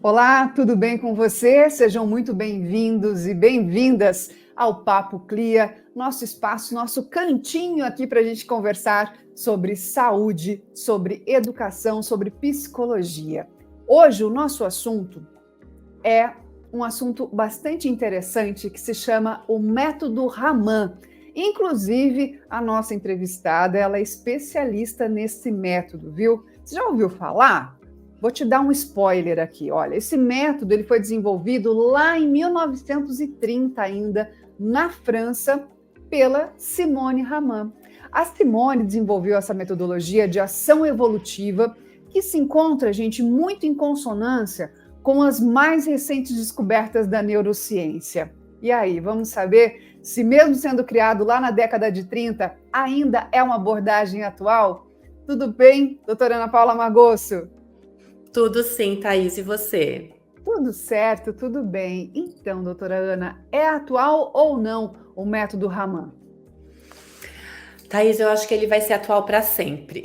Olá, tudo bem com você? Sejam muito bem-vindos e bem-vindas ao Papo Clia, nosso espaço, nosso cantinho aqui para a gente conversar sobre saúde, sobre educação, sobre psicologia. Hoje o nosso assunto é um assunto bastante interessante que se chama o método Raman. Inclusive, a nossa entrevistada, ela é especialista nesse método, viu? Você já ouviu falar? Vou te dar um spoiler aqui. Olha, esse método ele foi desenvolvido lá em 1930 ainda, na França, pela Simone Raman. A Simone desenvolveu essa metodologia de ação evolutiva que se encontra, gente, muito em consonância com as mais recentes descobertas da neurociência. E aí, vamos saber se mesmo sendo criado lá na década de 30, ainda é uma abordagem atual? Tudo bem, doutora Ana Paula Magosso? Tudo sim, Thaís, e você? Tudo certo, tudo bem. Então, doutora Ana, é atual ou não o método Raman? Thaís, eu acho que ele vai ser atual para sempre.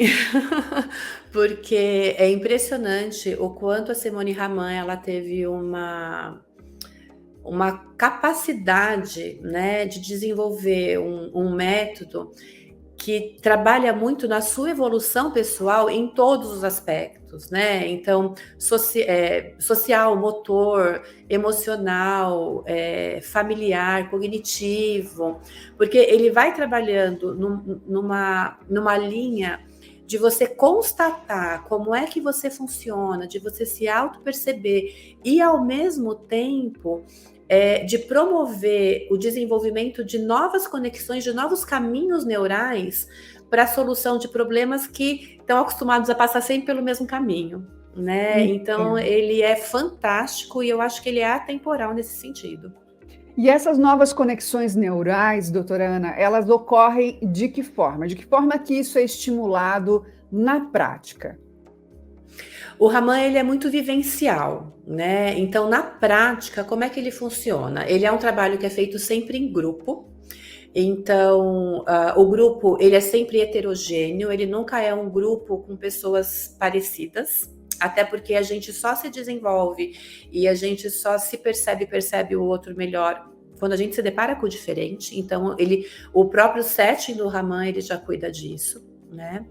Porque é impressionante o quanto a Simone Raman ela teve uma capacidade, né, de desenvolver um método que trabalha muito na sua evolução pessoal em todos os aspectos, né? Então, social, motor, emocional, familiar, cognitivo, porque ele vai trabalhando numa linha de você constatar como é que você funciona, de você se auto-perceber e, ao mesmo tempo, de promover o desenvolvimento de novas conexões, de novos caminhos neurais para a solução de problemas que estão acostumados a passar sempre pelo mesmo caminho, né? Então, ele é fantástico e eu acho que ele é atemporal nesse sentido. E essas novas conexões neurais, doutora Ana, elas ocorrem de que forma? De que forma que isso é estimulado na prática? O Raman, ele é muito vivencial, né? Então, na prática, como é que ele funciona? Ele é um trabalho que é feito sempre em grupo. Então, o grupo, ele é sempre heterogêneo, ele nunca é um grupo com pessoas parecidas, até porque a gente só se desenvolve e a gente só se percebe o outro melhor quando a gente se depara com o diferente. Então, o próprio setting do Raman, ele já cuida disso, né?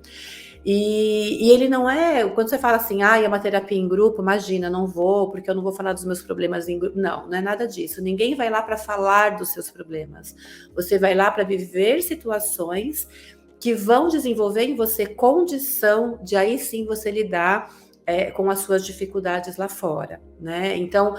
E ele não é, quando você fala assim, é uma terapia em grupo, imagina, não vou, porque eu não vou falar dos meus problemas em grupo. Não é nada disso. Ninguém vai lá para falar dos seus problemas. Você vai lá para viver situações que vão desenvolver em você condição de aí sim você lidar com as suas dificuldades lá fora, né? Então,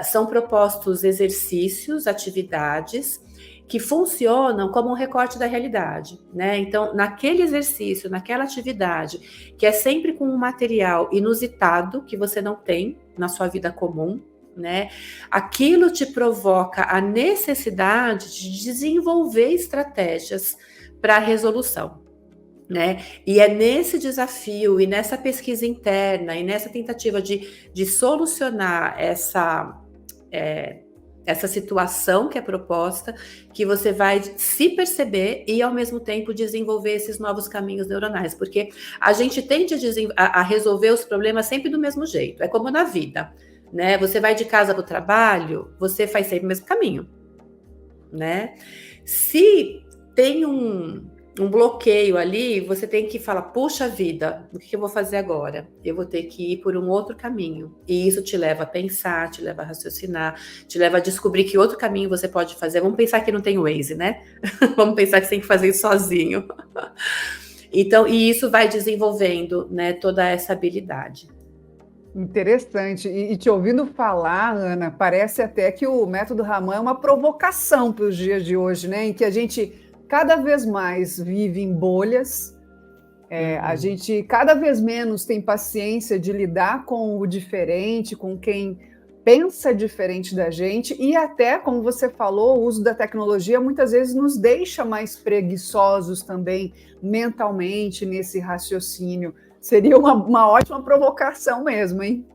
são propostos exercícios, atividades que funcionam como um recorte da realidade, né? Então, naquele exercício, naquela atividade, que é sempre com um material inusitado que você não tem na sua vida comum, né? Aquilo te provoca a necessidade de desenvolver estratégias para a resolução, né? E é nesse desafio e nessa pesquisa interna e nessa tentativa de solucionar essa situação que é proposta, que você vai se perceber e, ao mesmo tempo, desenvolver esses novos caminhos neuronais, porque a gente tende a resolver os problemas sempre do mesmo jeito, é como na vida, né? Você vai de casa para o trabalho, você faz sempre o mesmo caminho, né? Se tem um bloqueio ali, você tem que falar, puxa vida, o que eu vou fazer agora? Eu vou ter que ir por um outro caminho. E isso te leva a pensar, te leva a raciocinar, te leva a descobrir que outro caminho você pode fazer. Vamos pensar que não tem Waze, né? Vamos pensar que você tem que fazer isso sozinho. Então, e isso vai desenvolvendo, né, toda essa habilidade. Interessante. E te ouvindo falar, Ana, parece até que o método Raman é uma provocação para os dias de hoje, né? Em que a gente cada vez mais vive em bolhas, a gente cada vez menos tem paciência de lidar com o diferente, com quem pensa diferente da gente, e até, como você falou, o uso da tecnologia muitas vezes nos deixa mais preguiçosos também mentalmente nesse raciocínio. Seria uma ótima provocação mesmo, hein?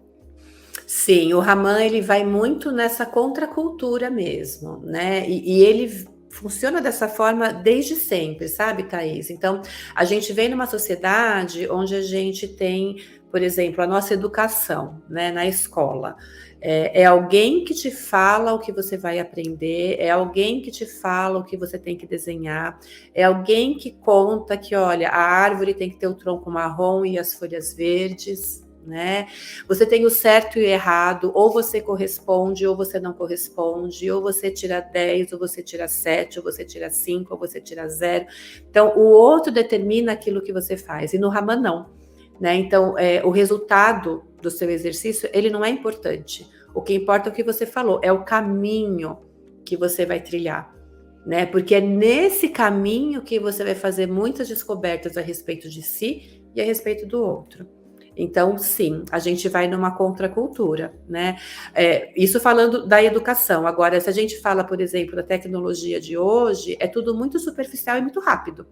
Sim, o Raman ele vai muito nessa contracultura mesmo, né? E ele funciona dessa forma desde sempre, sabe, Thaís? Então, a gente vem numa sociedade onde a gente tem, por exemplo, a nossa educação, né, na escola. É alguém que te fala o que você vai aprender, é alguém que te fala o que você tem que desenhar, é alguém que conta que, olha, a árvore tem que ter o tronco marrom e as folhas verdes, né? Você tem o certo e o errado, ou você corresponde, ou você não corresponde, ou você tira 10, ou você tira 7, ou você tira 5, ou você tira 0. Então, o outro determina aquilo que você faz, e no Raman não, né? Então, o resultado do seu exercício, ele não é importante. O que importa é o que você falou, é o caminho que você vai trilhar, né? Porque é nesse caminho que você vai fazer muitas descobertas a respeito de si e a respeito do outro. Então, sim, a gente vai numa contracultura, né? Isso falando da educação. Agora, se a gente fala, por exemplo, da tecnologia de hoje, é tudo muito superficial e muito rápido,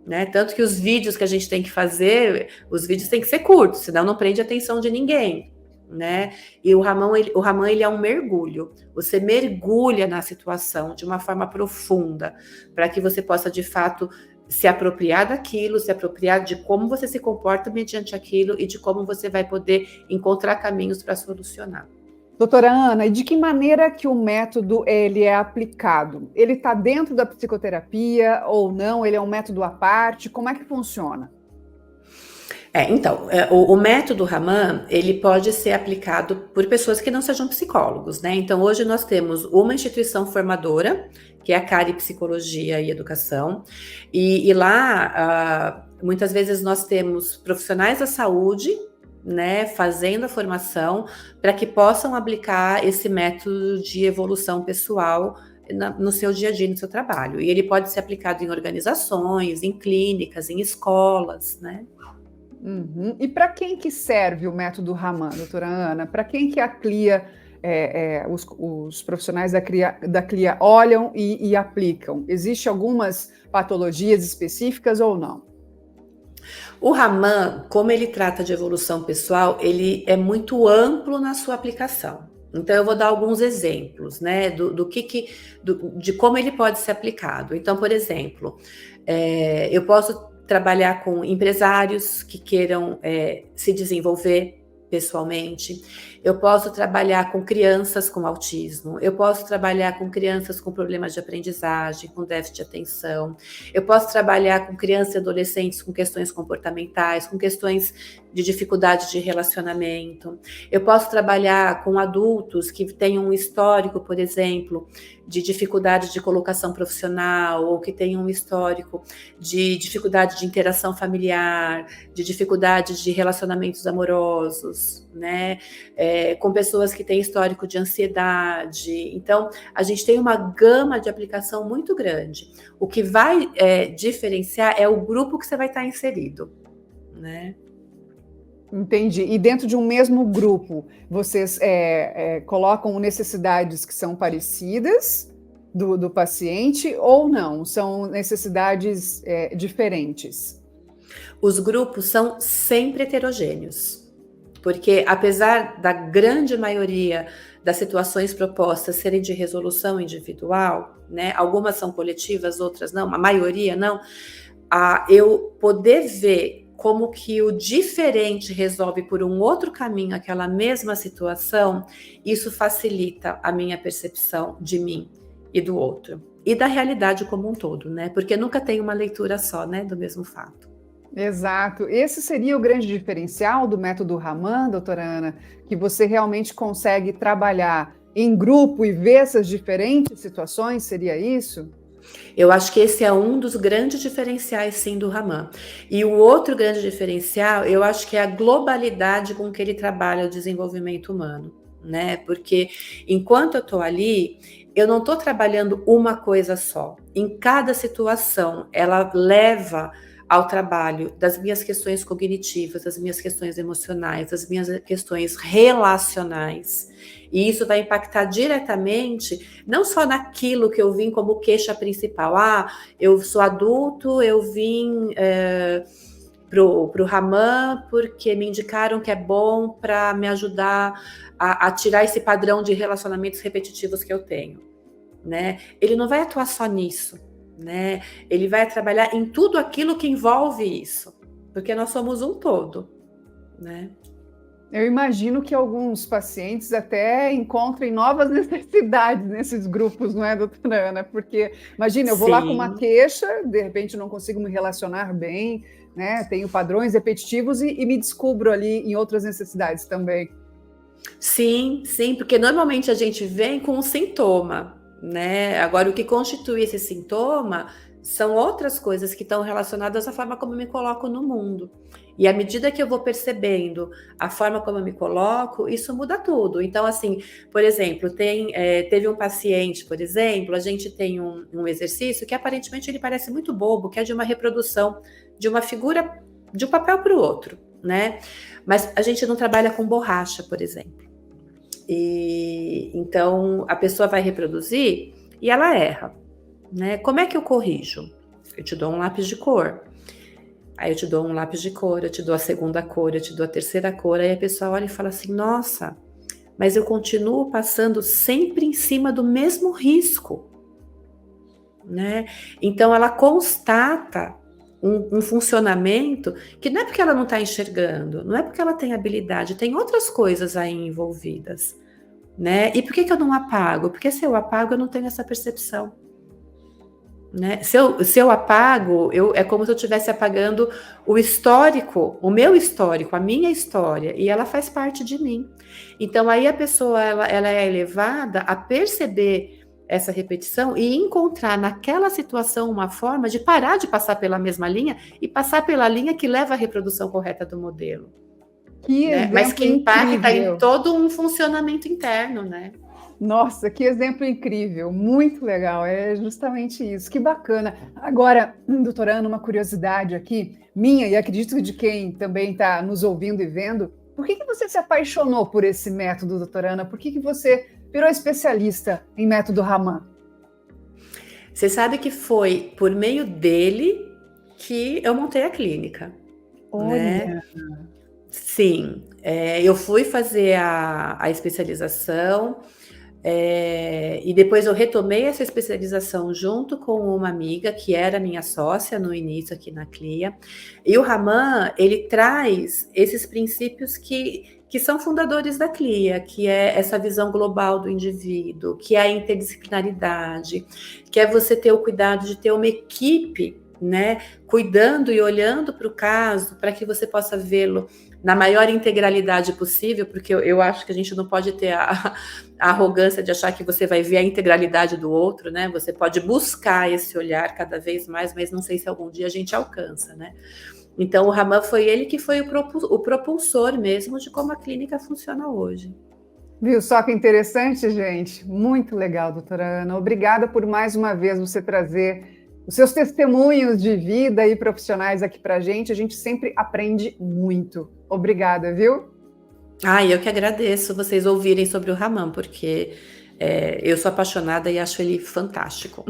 né? Tanto que os vídeos que a gente tem que fazer, os vídeos têm que ser curtos, senão não prende a atenção de ninguém, né? E o Raman, ele é um mergulho. Você mergulha na situação de uma forma profunda, para que você possa, de fato, se apropriar daquilo, se apropriar de como você se comporta mediante aquilo e de como você vai poder encontrar caminhos para solucionar. Doutora Ana, e de que maneira que o método ele é aplicado? Ele está dentro da psicoterapia ou não? Ele é um método à parte? Como é que funciona? Então, o método Raman, ele pode ser aplicado por pessoas que não sejam psicólogos, né? Então, hoje nós temos uma instituição formadora, que é a CARI Psicologia e Educação, e lá, muitas vezes nós temos profissionais da saúde, né, fazendo a formação para que possam aplicar esse método de evolução pessoal no seu dia a dia, no seu trabalho. E ele pode ser aplicado em organizações, em clínicas, em escolas, né? Uhum. E para quem que serve o método Raman, doutora Ana? Para quem que a CLIA, os profissionais da CLIA olham e aplicam? Existem algumas patologias específicas ou não? O Raman, como ele trata de evolução pessoal, ele é muito amplo na sua aplicação. Então, eu vou dar alguns exemplos, né, de como ele pode ser aplicado. Então, por exemplo, eu posso trabalhar com empresários que queiram se desenvolver pessoalmente. Eu posso trabalhar com crianças com autismo. Eu posso trabalhar com crianças com problemas de aprendizagem, com déficit de atenção. Eu posso trabalhar com crianças e adolescentes com questões comportamentais, com questões de dificuldade de relacionamento. Eu posso trabalhar com adultos que tenham um histórico, por exemplo, de dificuldade de colocação profissional, ou que tenham um histórico de dificuldade de interação familiar, de dificuldade de relacionamentos amorosos, né? Com pessoas que têm histórico de ansiedade. Então, a gente tem uma gama de aplicação muito grande. O que vai diferenciar é o grupo que você vai estar inserido, né? Entendi. E dentro de um mesmo grupo, vocês colocam necessidades que são parecidas do paciente ou não? São necessidades diferentes? Os grupos são sempre heterogêneos. Porque, apesar da grande maioria das situações propostas serem de resolução individual, né, algumas são coletivas, outras não, a maioria não, eu poder ver como que o diferente resolve por um outro caminho aquela mesma situação, isso facilita a minha percepção de mim e do outro. E da realidade como um todo, né? Porque nunca tem uma leitura só, né, do mesmo fato. Exato. Esse seria o grande diferencial do método Raman, doutora Ana, que você realmente consegue trabalhar em grupo e ver essas diferentes situações, seria isso? Eu acho que esse é um dos grandes diferenciais, sim, do Raman. E o outro grande diferencial, eu acho que é a globalidade com que ele trabalha o desenvolvimento humano, né? Porque enquanto eu estou ali, eu não estou trabalhando uma coisa só. Em cada situação, ela leva ao trabalho das minhas questões cognitivas, das minhas questões emocionais, das minhas questões relacionais. E isso vai impactar diretamente, não só naquilo que eu vim como queixa principal. Eu sou adulto, eu vim pro Raman porque me indicaram que é bom para me ajudar a tirar esse padrão de relacionamentos repetitivos que eu tenho. né? Ele não vai atuar só nisso, né? Ele vai trabalhar em tudo aquilo que envolve isso, porque nós somos um todo, né? Eu imagino que alguns pacientes até encontrem novas necessidades nesses grupos, não é, doutora Ana? Porque, imagina, eu vou lá com uma Sim. queixa, de repente não consigo me relacionar bem, né? Tenho padrões repetitivos e me descubro ali em outras necessidades também. Sim, sim, porque normalmente a gente vem com um sintoma, né? Agora, o que constitui esse sintoma são outras coisas que estão relacionadas à forma como eu me coloco no mundo. E à medida que eu vou percebendo a forma como eu me coloco, isso muda tudo. Então, assim, por exemplo, teve um paciente, por exemplo, a gente tem um exercício que aparentemente ele parece muito bobo, que é de uma reprodução de uma figura de um papel para o outro, né? Mas a gente não trabalha com borracha, por exemplo. E então a pessoa vai reproduzir e ela erra, né? Como é que eu corrijo? Eu te dou um lápis de cor. Aí eu te dou um lápis de cor, eu te dou a segunda cor, eu te dou a terceira cor. Aí a pessoa olha e fala assim: nossa, mas eu continuo passando sempre em cima do mesmo risco, né? Então ela constata um funcionamento que não é porque ela não está enxergando, não é porque ela tem habilidade, tem outras coisas aí envolvidas, né? E por que eu não apago? Porque se eu apago, eu não tenho essa percepção, né? Se eu apago, é como se eu estivesse apagando o histórico, o meu histórico, a minha história, e ela faz parte de mim. Então aí a pessoa ela é elevada a perceber essa repetição e encontrar naquela situação uma forma de parar de passar pela mesma linha e passar pela linha que leva à reprodução correta do modelo. Que Né? Mas que impacta incrível! em todo um funcionamento interno, né? Nossa, que exemplo incrível, muito legal, é justamente isso, que bacana. Agora, doutora Ana, uma curiosidade aqui, minha e acredito de quem também está nos ouvindo e vendo, por que você se apaixonou por esse método, doutora Ana? Por que você virou especialista em método Raman? Você sabe que foi por meio dele que eu montei a clínica, né? Olha, Sim, eu fui fazer a especialização, e depois eu retomei essa especialização junto com uma amiga que era minha sócia no início aqui na CLIA. E o Raman, ele traz esses princípios que são fundadores da CLIA, que é essa visão global do indivíduo, que é a interdisciplinaridade, que é você ter o cuidado de ter uma equipe, né, cuidando e olhando para o caso, para que você possa vê-lo na maior integralidade possível, porque eu acho que a gente não pode ter a arrogância de achar que você vai ver a integralidade do outro, né? Você pode buscar esse olhar cada vez mais, mas não sei se algum dia a gente alcança, né? Então, o Raman foi ele que foi o propulsor mesmo de como a clínica funciona hoje. viu só que interessante, gente? Muito legal, doutora Ana. Obrigada por mais uma vez você trazer os seus testemunhos de vida e profissionais aqui para a gente sempre aprende muito. Obrigada, viu? Eu que agradeço vocês ouvirem sobre o Raman, porque eu sou apaixonada e acho ele fantástico.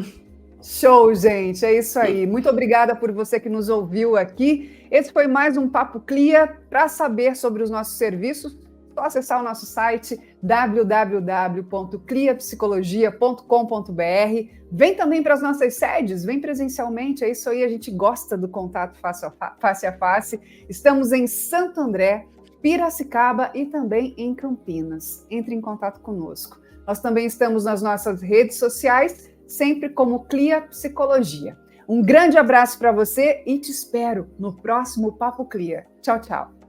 Show, gente, é isso aí. Muito obrigada por você que nos ouviu aqui. Esse foi mais um Papo Clia. Para saber sobre os nossos serviços, é só acessar o nosso site www.cliapsicologia.com.br. Vem também para as nossas sedes, vem presencialmente, é isso aí, a gente gosta do contato face a face. Estamos em Santo André, Piracicaba e também em Campinas. Entre em contato conosco. Nós também estamos nas nossas redes sociais, sempre como Clia Psicologia. Um grande abraço para você e te espero no próximo Papo Clia. Tchau, tchau.